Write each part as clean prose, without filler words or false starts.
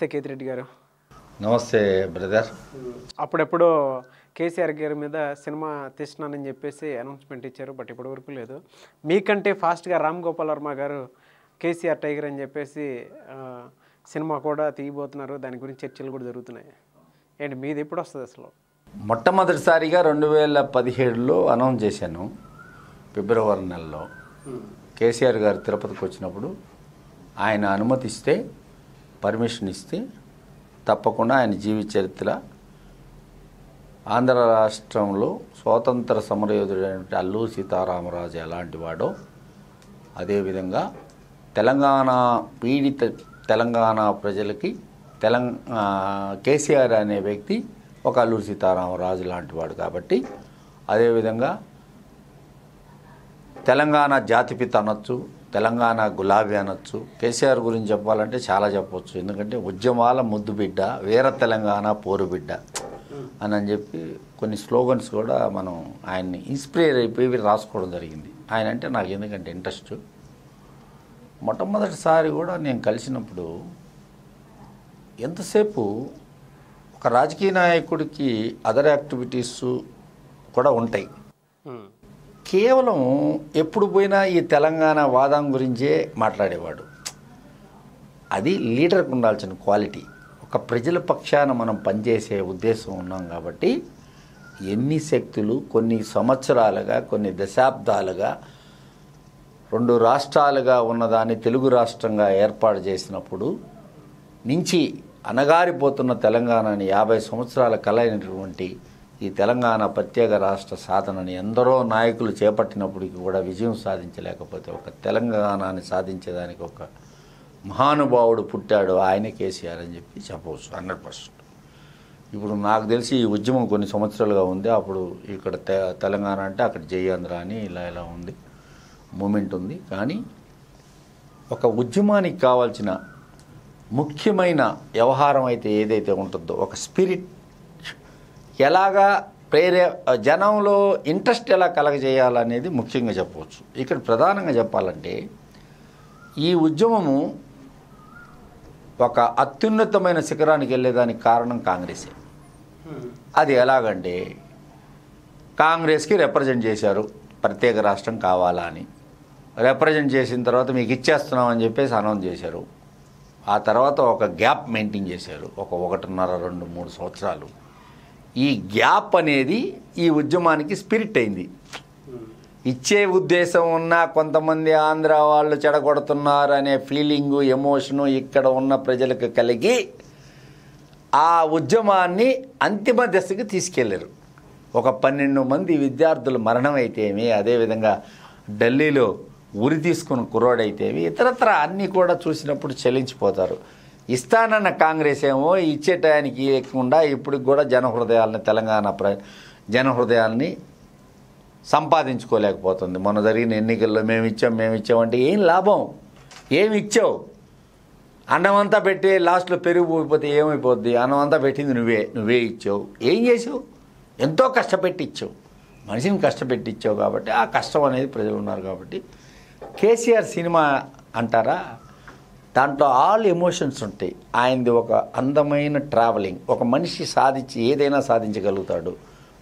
నమస్తే కేతిరెడ్డి గారు. నమస్తే బ్రదర్. అప్పుడెప్పుడు కేసీఆర్ గారి మీద సినిమా తీస్తున్నానని చెప్పేసి అనౌన్స్మెంట్ ఇచ్చారు, బట్ ఇప్పటి వరకు లేదు. మీకంటే ఫాస్ట్గా రామ్ గోపాల్ వర్మ గారు కేసీఆర్ టైగర్ అని చెప్పేసి సినిమా కూడా తీయబోతున్నారు. దాని గురించి చర్చలు కూడా జరుగుతున్నాయి. ఏంటి మీది ఎప్పుడు వస్తుంది అసలు? మొట్టమొదటిసారిగా 2017లో అనౌన్స్ చేశాను, ఫిబ్రవరి నెలలో. కేసీఆర్ గారు తిరుపతికి వచ్చినప్పుడు ఆయన అనుమతిస్తే, పర్మిషన్ ఇస్తే తప్పకుండా ఆయన జీవిత చరిత్ర, ఆంధ్ర రాష్ట్రంలో స్వాతంత్ర సమరయోధుడైన అల్లూరి సీతారామరాజు ఎలాంటి వాడో అదేవిధంగా తెలంగాణ పీడిత తెలంగాణ ప్రజలకి కేసీఆర్ అనే వ్యక్తి ఒక అల్లూరి సీతారామరాజు లాంటి వాడు కాబట్టి, అదేవిధంగా తెలంగాణ జాతిపిత అనొచ్చు, తెలంగాణ గులాబీ అనొచ్చు. కేసీఆర్ గురించి చెప్పాలంటే చాలా చెప్పవచ్చు. ఎందుకంటే ఉద్యమాల ముద్దు బిడ్డ, వీర తెలంగాణ పోరు బిడ్డ అని చెప్పి కొన్ని స్లోగన్స్ కూడా మనం ఆయన్ని ఇన్స్పైర్ అయిపోయి రాసుకోవడం జరిగింది. ఆయన అంటే నాకు ఎందుకంటే ఇంట్రెస్ట్. మొట్టమొదటిసారి కూడా నేను కలిసినప్పుడు ఎంతసేపు ఒక రాజకీయ నాయకుడికి అదర్ యాక్టివిటీస్ కూడా ఉంటాయి. కేవలం ఎప్పుడు పోయినా ఈ తెలంగాణ వాదం గురించే మాట్లాడేవాడు. అది లీడర్కి ఉండాల్సిన క్వాలిటీ. ఒక ప్రజల పక్షాన మనం పనిచేసే ఉద్దేశం ఉన్నాం కాబట్టి ఎన్ని శక్తులు కొన్ని సంవత్సరాలుగా, కొన్ని దశాబ్దాలుగా 2 రాష్ట్రాలుగా ఉన్నదాన్ని తెలుగు రాష్ట్రంగా ఏర్పాటు చేసినప్పుడు నుంచి అనగారిపోతున్న తెలంగాణని 50 సంవత్సరాల కలైనటువంటి ఈ తెలంగాణ ప్రత్యేక రాష్ట్ర సాధనని ఎందరో నాయకులు చేపట్టినప్పటికీ కూడా విజయం సాధించలేకపోతే ఒక తెలంగాణని సాధించేదానికి ఒక మహానుభావుడు పుట్టాడు, ఆయనే కేసీఆర్ అని చెప్పి చెప్పవచ్చు 100%. ఇప్పుడు నాకు తెలిసి ఈ ఉద్యమం కొన్ని సంవత్సరాలుగా ఉంది. అప్పుడు ఇక్కడ తెలంగాణ అంటే అక్కడ జై ఆంధ్ర అని ఇలా ఉంది, మూమెంట్ ఉంది. కానీ ఒక ఉద్యమానికి కావాల్సిన ముఖ్యమైన వ్యవహారం అయితే ఏదైతే ఉంటుందో, ఒక స్పిరిట్, ఎలాగా జనంలో ఇంట్రెస్ట్ ఎలా కలగజేయాలనేది ముఖ్యంగా చెప్పవచ్చు. ఇక్కడ ప్రధానంగా చెప్పాలంటే ఈ ఉద్యమము ఒక అత్యున్నతమైన శిఖరానికి వెళ్ళేదానికి కారణం కాంగ్రెసే. అది ఎలాగంటే కాంగ్రెస్కి రిప్రజెంట్ చేశారు, ప్రత్యేక రాష్ట్రం కావాలా అని. రిప్రజెంట్ చేసిన తర్వాత మీకు ఇచ్చేస్తున్నామని చెప్పేసి అనౌన్స్ చేశారు. ఆ తర్వాత ఒక గ్యాప్ మెయింటైన్ చేశారు, ఒక 1.5, 2, 3 సంవత్సరాలు. ఈ గ్యాప్ అనేది ఈ ఉద్యమానికి స్పిరిట్ అయింది. ఇచ్చే ఉద్దేశం ఉన్న కొంతమంది ఆంధ్ర వాళ్ళు చెడగొడుతున్నారు అనే ఫీలింగు, ఎమోషను ఇక్కడ ఉన్న ప్రజలకు కలిగి ఆ ఉద్యమాన్ని అంతిమ దశకు తీసుకెళ్లారు. ఒక 12 మంది విద్యార్థుల మరణం అయితేమి, అదేవిధంగా ఢిల్లీలో ఉరి తీసుకున్న కుర్రోడైతేవి, ఇతరత్ర అన్నీ కూడా చూసినప్పుడు చెల్లించిపోతారు. ఇస్తానన్న కాంగ్రెస్ ఏమో ఇచ్చే టయానికి లేకుండా ఇప్పటికి కూడా తెలంగాణ జనహృదయాల్ని సంపాదించుకోలేకపోతుంది. మొన్న జరిగిన ఎన్నికల్లో మేము ఇచ్చామంటే ఏం లాభం? ఏమి ఇచ్చావు? అన్నమంతా పెట్టి లాస్ట్లో పెరుగు పోయిపోతే ఏమైపోద్ది? అన్నమంతా పెట్టింది నువ్వే ఇచ్చావు. ఏం చేసావు? ఎంతో కష్టపెట్టి ఇచ్చావు, మనిషిని కష్టపెట్టి ఇచ్చావు. కాబట్టి ఆ కష్టం అనేది ప్రజలు ఉన్నారు. కాబట్టి కేసీఆర్ సినిమా అంటారా, దాంట్లో ఆల్ ఎమోషన్స్ ఉంటాయి. ఆయనది ఒక అందమైన ట్రావెలింగ్. ఒక మనిషి ఏదైనా సాధించగలుగుతాడు.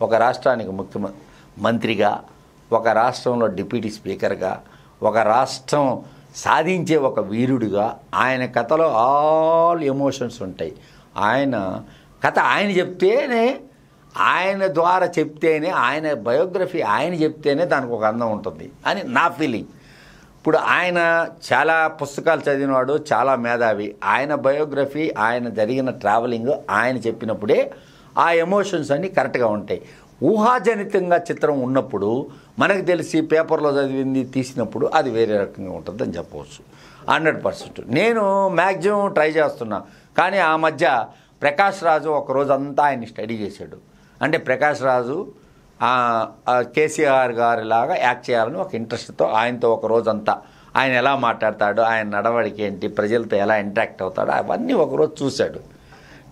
ఒక రాష్ట్రానికి ముఖ్యమంత్రిగా, ఒక రాష్ట్రంలో డిప్యూటీ స్పీకర్గా, ఒక రాష్ట్రం సాధించే ఒక వీరుడిగా ఆయన కథలో ఆల్ ఎమోషన్స్ ఉంటాయి. ఆయన కథ ఆయన చెప్తేనే, ఆయన ద్వారా చెప్తేనే, ఆయన బయోగ్రఫీ ఆయన చెప్తేనే దానికి ఒక అందం ఉంటుంది అని నా ఫీలింగ్. ఇప్పుడు ఆయన చాలా పుస్తకాలు చదివినవాడు, చాలా మేధావి. ఆయన బయోగ్రఫీ, ఆయన జరిగిన ట్రావెలింగ్ ఆయన చెప్పినప్పుడే ఆ ఎమోషన్స్ అన్నీ కరెక్ట్గా ఉంటాయి. ఊహాజనితంగా చిత్రం ఉన్నప్పుడు మనకు తెలిసి పేపర్లో చదివింది తీసినప్పుడు అది వేరే రకంగా ఉంటుందని చెప్పవచ్చు 100%. నేను మ్యాక్సిమం ట్రై చేస్తున్నా. కానీ ఆ మధ్య ప్రకాష్ రాజు ఒక రోజంతా ఆయన్ని స్టడీ చేశాడు. అంటే ప్రకాష్ రాజు కేసీఆర్ గారి లాగా యాక్ట్ చేయాలని ఒక ఇంట్రెస్ట్తో ఆయనతో ఒక రోజంతా ఆయన ఎలా మాట్లాడతాడు, ఆయన నడవడికి ఏంటి, ప్రజలతో ఎలా ఇంటరాక్ట్ అవుతాడో అవన్నీ ఒకరోజు చూశాడు.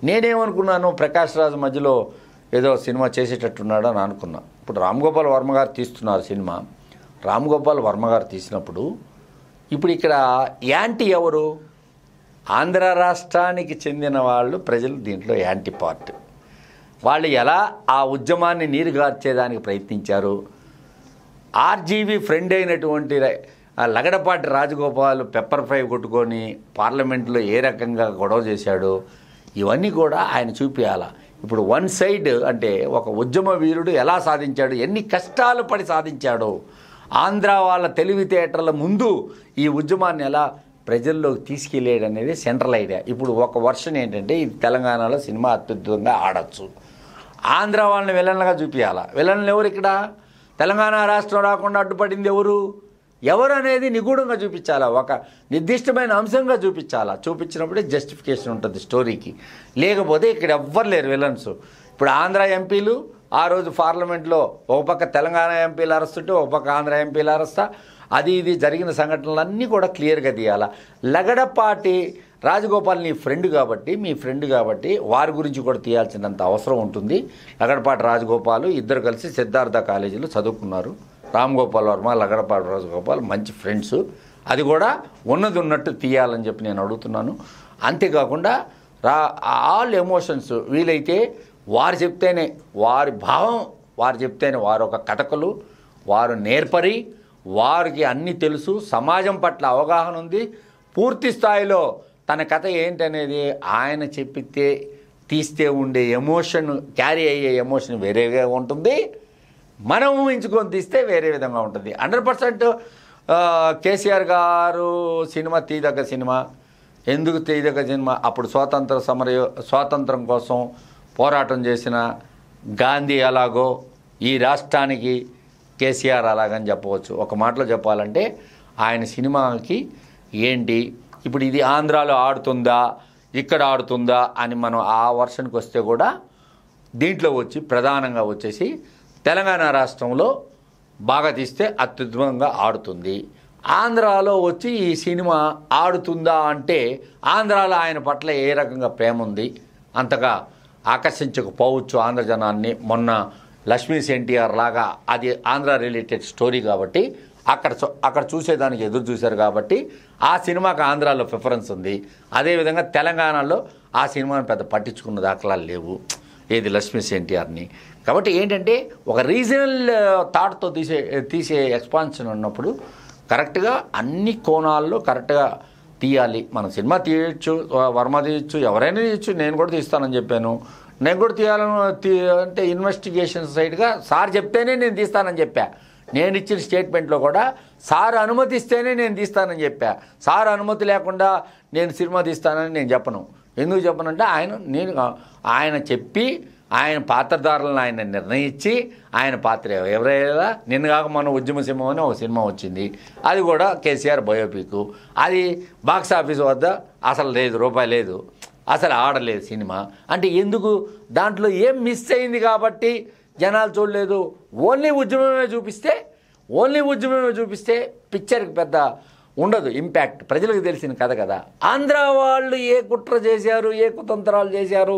నేనేమనుకున్నాను, ప్రకాష్ రాజు మధ్యలో ఏదో సినిమా చేసేటట్టున్నాడు అని అనుకున్నా. ఇప్పుడు రామ్ గోపాల్ వర్మ గారు తీస్తున్నారు సినిమా. రామ్ గోపాల్ వర్మ గారు తీసినప్పుడు ఇప్పుడు ఇక్కడ యాంటీ ఎవరు? ఆంధ్ర రాష్ట్రానికి చెందిన వాళ్ళు ప్రజలు దీంట్లో యాంటీ పార్ట్. వాళ్ళు ఎలా ఆ ఉద్యమాన్ని నీరుగార్చేదానికి ప్రయత్నించారు. ఆర్జీవీ ఫ్రెండ్ అయినటువంటి లగడపాటి రాజగోపాల్ పెప్పర్ ఫ్రై కొట్టుకొని పార్లమెంట్లో ఏ రకంగా గొడవ చేశాడో ఇవన్నీ కూడా ఆయన చూపించాల. ఇప్పుడు వన్ సైడ్ అంటే ఒక ఉద్యమ వీరుడు ఎలా సాధించాడు, ఎన్ని కష్టాలు పడి సాధించాడో, ఆంధ్ర వాళ్ళ తెలివితేటల ముందు ఈ ఉద్యమాన్ని ఎలా ప్రజల్లోకి తీసుకెళ్ళాడు అనేది సెంట్రల్ ఐడియా. ఇప్పుడు ఒక వర్షన్ ఏంటంటే ఇది తెలంగాణలో సినిమా అత్యద్భుతంగా ఆడచ్చు, ఆంధ్ర వాళ్ళని విలన్లుగా చూపించాల. విలన్లు ఎవరు ఇక్కడ? తెలంగాణ రాష్ట్రం రాకుండా అడ్డుపడింది ఎవరు అనేది నిగూఢంగా చూపించాలా, ఒక నిర్దిష్టమైన అంశంగా చూపించాలా. చూపించినప్పుడే జస్టిఫికేషన్ ఉంటుంది స్టోరీకి. లేకపోతే ఇక్కడ ఎవ్వరు లేరు విలన్స్. ఇప్పుడు ఆంధ్ర ఎంపీలు ఆ రోజు పార్లమెంట్లో ఒక పక్క తెలంగాణ ఎంపీలు అరెస్తుంటే ఒక పక్క ఆంధ్ర ఎంపీలు అరెస్తా, అది ఇది జరిగిన సంఘటనలన్నీ కూడా క్లియర్గా తీయాలా. లగడపాటి రాజగోపాల్ నీ ఫ్రెండ్ కాబట్టి, మీ ఫ్రెండ్ కాబట్టి వారి గురించి కూడా తీయాల్సినంత అవసరం ఉంటుంది. లగడపాటి రాజగోపాల్ ఇద్దరు కలిసి సిద్ధార్థ కాలేజీలో చదువుకున్నారు. రామ్ గోపాల్ వర్మ, లగడపాటి రాజగోపాల్ మంచి ఫ్రెండ్స్. అది కూడా ఉన్నది ఉన్నట్టు తీయాలని చెప్పి నేను అడుగుతున్నాను. అంతేకాకుండా ఆల్ ఎమోషన్స్ వీలైతే వారు చెప్తేనే, వారి భావం వారు చెప్తేనే, వారు ఒక కటకలు, వారు నేర్పరి, వారికి అన్నీ తెలుసు, సమాజం పట్ల అవగాహన ఉంది, పూర్తి స్థాయిలో తన కథ ఏంటనేది ఆయన చెప్పితే తీస్తే ఉండే ఎమోషన్, క్యారీ అయ్యే ఎమోషన్ వేరేగా ఉంటుంది. మనం ఊహించుకొని తీస్తే వేరే విధంగా ఉంటుంది. 100% కేసీఆర్ గారు సినిమా తీయదగ్గ సినిమా. ఎందుకు తీయదగ్గ సినిమా? అప్పుడు స్వాతంత్రం కోసం పోరాటం చేసిన గాంధీ అలాగో ఈ రాష్ట్రానికి కేసీఆర్ అలాగని చెప్పవచ్చు. ఒక మాటలో చెప్పాలంటే ఆయన సినిమాకి ఏంటి ఇప్పుడు ఇది ఆంధ్రాలో ఆడుతుందా ఇక్కడ ఆడుతుందా అని మనం ఆ వర్షన్కి వస్తే కూడా దీంట్లో వచ్చి ప్రధానంగా వచ్చేసి తెలంగాణ రాష్ట్రంలో బాగా తీస్తే అత్యద్భుతంగా ఆడుతుంది. ఆంధ్రాలో వచ్చి ఈ సినిమా ఆడుతుందా అంటే ఆంధ్రాలో ఆయన పట్ల ఏ రకంగా ప్రేమ ఉంది, అంతగా ఆకర్షించకపోవచ్చు ఆంధ్ర జనాన్ని. మొన్న లక్ష్మీస్ ఎన్టీఆర్ లాగా అది ఆంధ్ర రిలేటెడ్ స్టోరీ కాబట్టి అక్కడ చూసేదానికి ఎదురు చూశారు కాబట్టి ఆ సినిమాకి ఆంధ్రాలో ప్రిఫరెన్స్ ఉంది. అదేవిధంగా తెలంగాణలో ఆ సినిమాని పెద్ద పట్టించుకున్న దాఖలాలు లేవు, ఏది లక్ష్మీస్ ఎన్టీఆర్ని. కాబట్టి ఏంటంటే ఒక రీజనల్ థాట్తో తీసే ఎక్స్పాన్షన్ ఉన్నప్పుడు కరెక్ట్గా అన్ని కోణాల్లో కరెక్ట్గా తీయాలి. మనం సినిమా తీయచ్చు, వర్మ తీయచ్చు, ఎవరైనా తీయచ్చు, నేను కూడా తీస్తానని చెప్పాను. నేను కూడా అంటే ఇన్వెస్టిగేషన్ సైడ్గా సార్ చెప్తేనే నేను తీస్తానని చెప్పా. నేను ఇచ్చిన స్టేట్మెంట్లో కూడా సార్ అనుమతిస్తేనే నేను తీస్తానని చెప్పా. సార్ అనుమతి లేకుండా నేను సినిమా తీస్తానని నేను చెప్పను. ఎందుకు చెప్పనంటే ఆయన చెప్పి ఆయన పాత్రధారులను ఆయన నిర్ణయించి ఆయన పాత్ర ఎవరైనా నిన్న కాక మన ఉద్యమ సింహం అని ఒక సినిమా వచ్చింది, అది కూడా కేసీఆర్ బయోపిక్. అది బాక్స్ ఆఫీస్ వద్ద అసలు లేదు, రూపాయి లేదు, అసలు ఆడలేదు సినిమా. అంటే ఎందుకు? దాంట్లో ఏం మిస్ అయింది కాబట్టి జనాలు చూడలేదు. ఓన్లీ ఉద్యమమే చూపిస్తే పిక్చర్కి పెద్ద ఉండదు ఇంపాక్ట్. ప్రజలకు తెలిసిన కథ కదా. ఆంధ్ర వాళ్ళు ఏ కుట్ర చేశారు, ఏ కుతంత్రాలు చేశారు,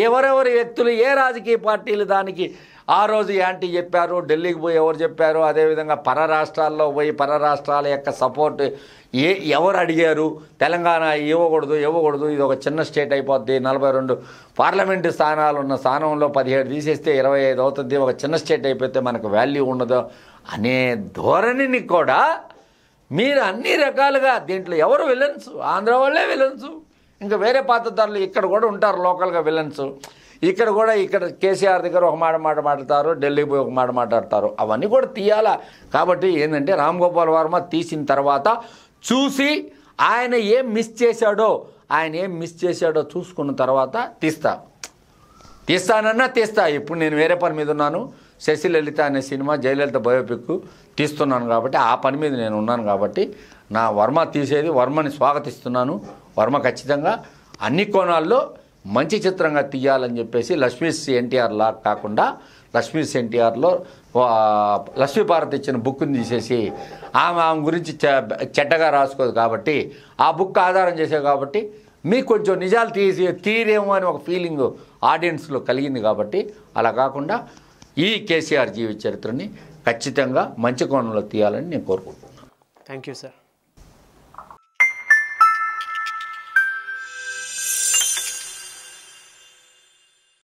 ఎవరెవరి వ్యక్తులు, ఏ రాజకీయ పార్టీలు దానికి ఆ రోజు యాంటీ చెప్పారు, ఢిల్లీకి పోయి ఎవరు చెప్పారు, అదేవిధంగా పరరాష్ట్రాల్లో పోయి పరరాష్ట్రాల యొక్క సపోర్ట్ ఎవరు అడిగారు, తెలంగాణ ఇవ్వకూడదు, ఇది ఒక చిన్న స్టేట్ అయిపోద్ది, 42 పార్లమెంటు స్థానాలు ఉన్న స్థానంలో 17 తీసేస్తే 25 అవుతుంది, ఒక చిన్న స్టేట్ అయిపోతే మనకు వాల్యూ ఉండదు అనే ధోరణిని కూడా మీరు అన్ని రకాలుగా దీంట్లో ఎవరు విలన్స్? ఆంధ్ర వాళ్ళే విలన్స్. ఇంకా వేరే పాత్రధారులు ఇక్కడ కూడా ఉంటారు లోకల్గా విలన్స్. ఇక్కడ కేసీఆర్ దగ్గర ఒక మాట మాట్లాడతారు, ఢిల్లీకి పోయి ఒక మాట మాట్లాడతారు. అవన్నీ కూడా తీయాలా. కాబట్టి ఏంటంటే రామ్ గోపాల్ వర్మ తీసిన తర్వాత చూసి ఆయన ఏం మిస్ చేశాడో చూసుకున్న తర్వాత తీస్తానన్నా. ఇప్పుడు నేను వేరే పని మీద ఉన్నాను. శశిలలిత అనే సినిమా జయలలిత బయోపిక్ తీస్తున్నాను కాబట్టి ఆ పని మీద నేను ఉన్నాను కాబట్టి నా వర్మ తీసేది వర్మని స్వాగతిస్తున్నాను. వర్మ ఖచ్చితంగా అన్ని కోణాల్లో మంచి చిత్రంగా తీయాలని చెప్పేసి లక్ష్మీస్ ఎన్టీఆర్ లా కాకుండా లక్ష్మీస్ ఎన్టీఆర్లో లక్ష్మీపార్వతి ఇచ్చిన బుక్ని తీసేసి ఆమె గురించి చెడ్డగా రాసుకోదు కాబట్టి ఆ బుక్ ఆధారం చేసేది కాబట్టి మీకు కొంచెం నిజాలు తీరేమో అని ఒక ఫీలింగ్ ఆడియన్స్లో కలిగింది కాబట్టి అలా కాకుండా ఈ కేసీఆర్ జీవిత చరిత్రని ఖచ్చితంగా మంచి కోణంలో తీయాలని నేను కోరుకుంటున్నాను. Thank you sir.